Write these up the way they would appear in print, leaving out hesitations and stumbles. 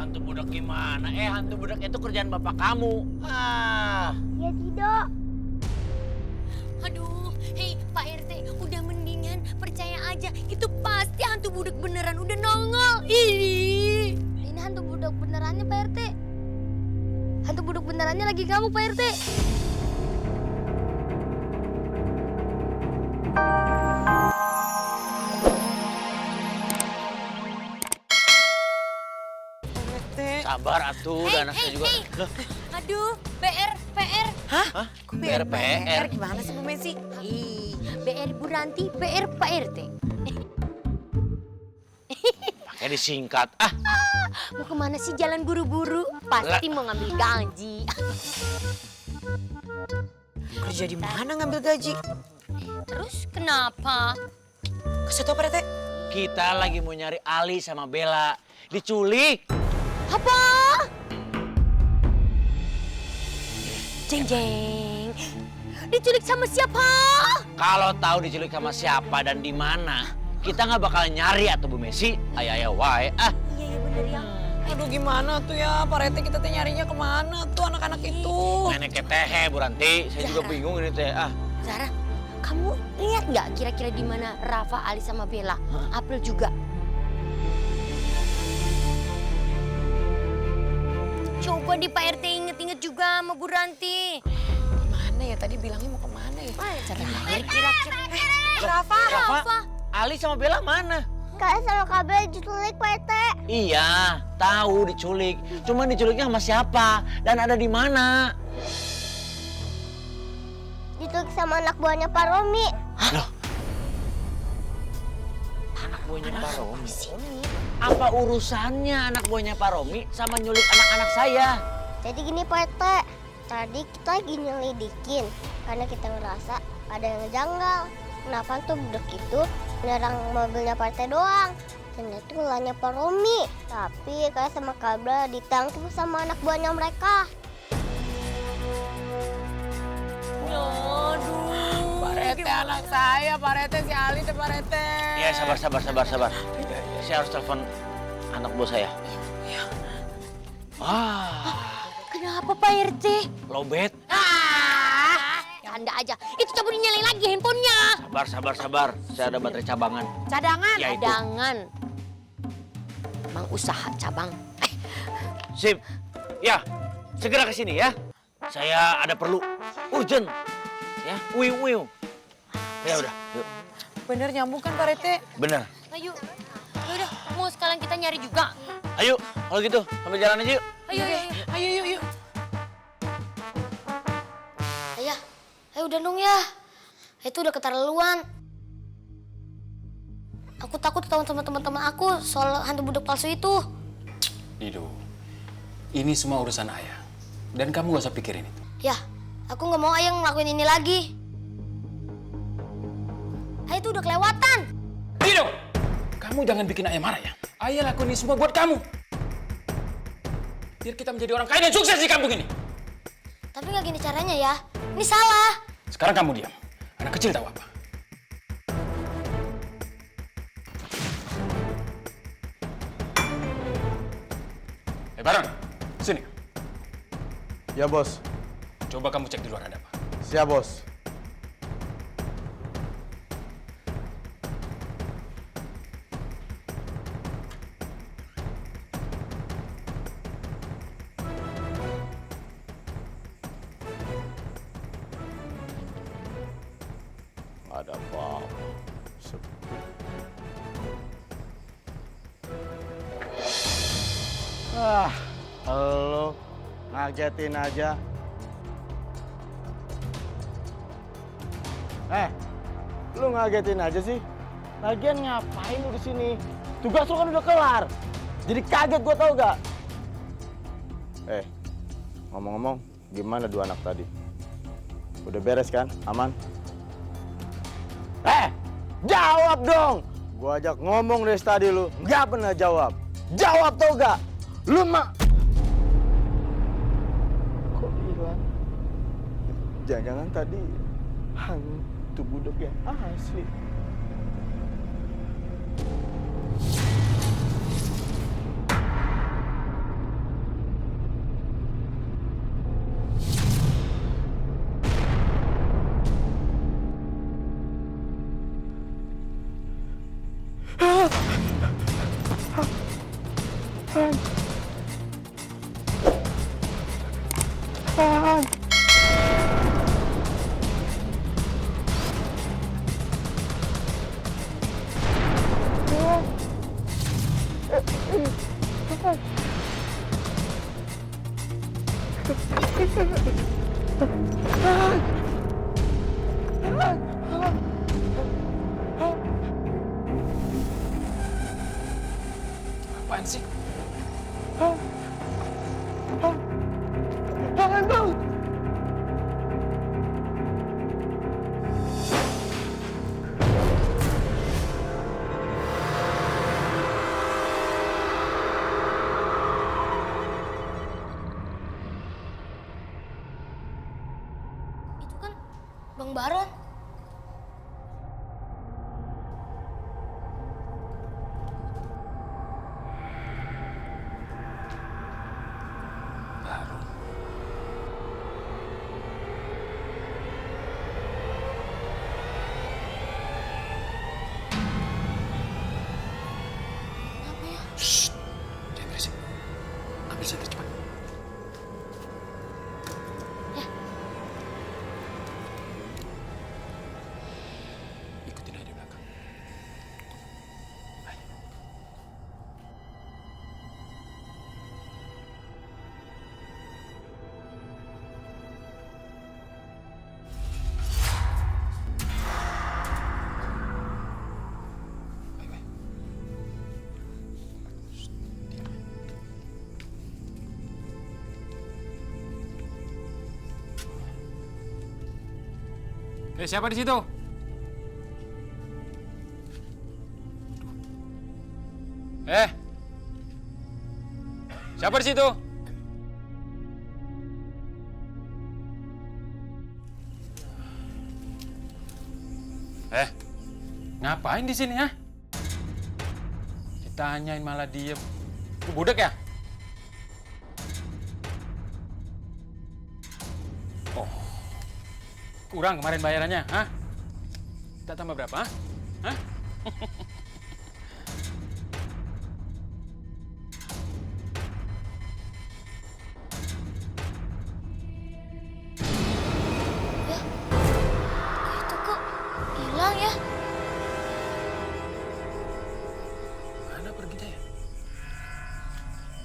hantu budak gimana? Hantu budak itu kerjaan bapak kamu. Ya tidak. Aduh, hei Pak RT, udah mendingan percaya aja. Itu pasti hantu budak beneran udah nongol. Ih. Ini hantu budak benerannya Pak RT. Hantu budak benerannya lagi kamu Pak RT. Sabar atuh, dan anaknya juga. Loh, Aduh, PR. hah? BR. Gimana sih Bu Messi? Ih, BR Bu Ranti, PR Pak RT. Pakai disingkat. Mau kemana sih jalan buru-buru? Pasti mau ngambil gaji. Kerja di mana ngambil gaji? Terus kenapa? Kasih tau Pak RT. Kita lagi mau nyari Ali sama Bella. Diculik. Apa? Jeng. Diculik sama siapa? Kalau tahu diculik sama siapa dan di mana, kita nggak bakal nyari atau Bu Messi. Ayo wae. Iya bener ya. Aduh gimana tuh ya Pak RT, kita teh nyarinya kemana tuh anak-anak itu? Nenek ketehe Bu Ranti. Saya juga bingung ini teh. Zara, kamu lihat nggak kira-kira di mana Rafa, Ali sama Bella? April juga. Coba di Pak RT inget-inget juga sama Bu Ranti. Mana ya tadi bilangnya mau kemana ya? Terakhir kira-kira. Rafa. Ali sama Bella mana? Kak sama kabel diculik Pak RT. Iya, tahu diculik. Cuma diculiknya sama siapa dan ada di mana? Diculik sama anak buahnya Pak Romi. Loh. Anak buahnya Pak Romi. Apa urusannya anak buahnya Pak Romi sama nyulik anak-anak saya? Jadi gini Pak RT, tadi kita lagi nyelidikin karena kita ngerasa ada yang janggal. Kenapa tuh budak itu nyerang mobilnya Pak RT doang? Ternyata ulahnya Pak Romi. Tapi kayak sama kabel ditangkap sama anak buahnya mereka. Aduh. Pak RT anak saya, Pak RT si Ali tuh Pak RT. Ya sabar. Saya harus telepon anak buah saya. Kenapa Pak RT? Lobet. Anda aja. Itu coba dinyalain lagi handphonenya. Sabar. Saya ada baterai cabangan. Cadangan. Ya itu. Cadangan. Emang usaha cabang. Sip. Ya, segera ke sini ya. Saya ada perlu. Urgent. Ya, wiu. Ya udah, yuk. Bener nyambung kan Pak RT? Bener. Ayo. Yaudah, mau sekalian kita nyari juga. Ayo, kalau gitu sambil jalan aja yuk. Ayo. Ayo yuk. Ayo udah dong ya. Itu udah keterlaluan. Aku takut ketahuan sama teman-teman aku soal hantu budak palsu itu. Dido, ini semua urusan ayah. Dan kamu gak usah pikirin itu. Ya, aku nggak mau ayah ngelakuin ini lagi. Ayah itu udah kelewatan. Dido, kamu jangan bikin ayah marah ya. Ayah lakuin ini semua buat kamu. Biar kita menjadi orang kaya dan sukses di kampung ini. Tapi nggak gini caranya ya. Ini salah. Sekarang kamu diam. Anak kecil tahu apa? Baron, sini. Ya, Bos. Coba kamu cek di luar ada apa. Siap, Bos. Ada apa? Lo ngagetin aja. Lu ngagetin aja sih. Lagian ngapain lu di sini? Tugas lu kan udah kelar. Jadi kaget gua, tau gak? Ngomong-ngomong, gimana dua anak tadi? Udah beres kan? Aman? Jawab dong! Gua ajak ngomong dari tadi lu, nggak pernah jawab. Jawab tau gak? Lu mah... Kok hilang? Jangan-jangan tadi hantu budak yang asli. Apaan sih? Jangan dong. Itu kan Bang Baron. Baron. Kenapa ya? Shh, jangan berisik. Ambil senter cepat. Ikutin aja di belakang. Ayo. Ayo, ayo. Shh, diam ya. Siapa di situ? Siapa di situ? Ngapain di sini ya? Ditanyain malah diem. Lu budak ya? Oh, kurang kemarin bayarannya, hah? Kita tambah berapa, hah? Itu kok hilang ya? Mana perginya ya?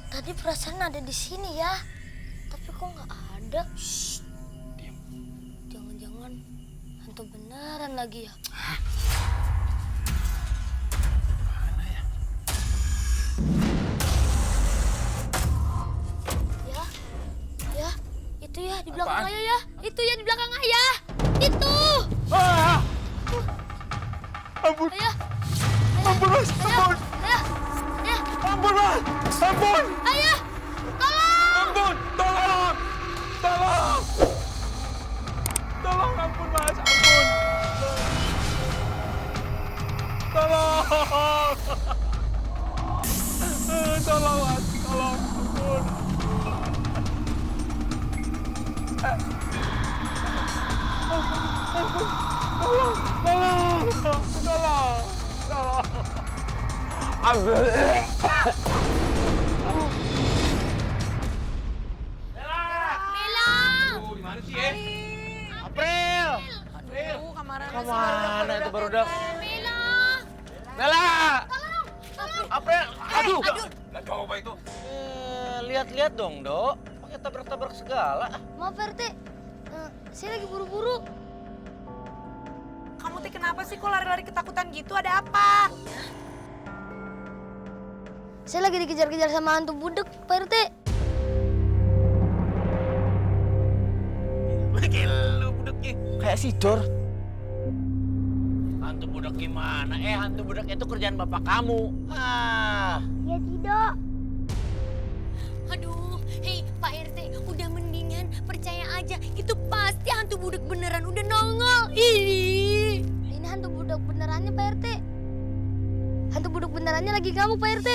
Tadi perasaan ada di sini ya. Tapi kok nggak ada? Shh, diam. Jangan-jangan hantu beneran lagi ya? Mana ya? Ya, itu ya di belakang Apaan? ayah ya. Itu ya di belakang ayah. Itu. Ah! Ampun, Ayah. ampun mas, ampun, Ayah. Ayah. ampun mas, ampun, Ayah. Tolong. ampun, tolong, tolong, tolong, ampun mas, ampun, tolong, tolong mas, tolong, ampun. Tolong, tolong, tolong. Ampun. Bella! Di mana sih, April! Aduh, kamaran Kemana itu baru dak? Bella! Bella! Tolong! April! Aduh! Lah coba itu. Lihat-lihat dong, Dok. Pakai tabrak-tabrak segala. Maaf RT. Saya lagi buru-buru. Kamu teh kenapa sih kok lari-lari ketakutan gitu? Ada apa? Saya lagi dikejar-kejar sama hantu budek, Pak RT. Lu budeknya kayak Sidor. Hantu budak gimana? Hantu budak itu kerjaan bapak kamu. Ya tidak. Aduh, hei Pak RT, udah mendingan percaya aja. Itu pasti hantu budak beneran udah nongol. Ih. Ini hantu budek benerannya, Pak RT. Hantu budek benerannya lagi kamu, Pak RT.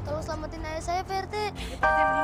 Tolong selamatin ayah saya, Pak RT. Pak RT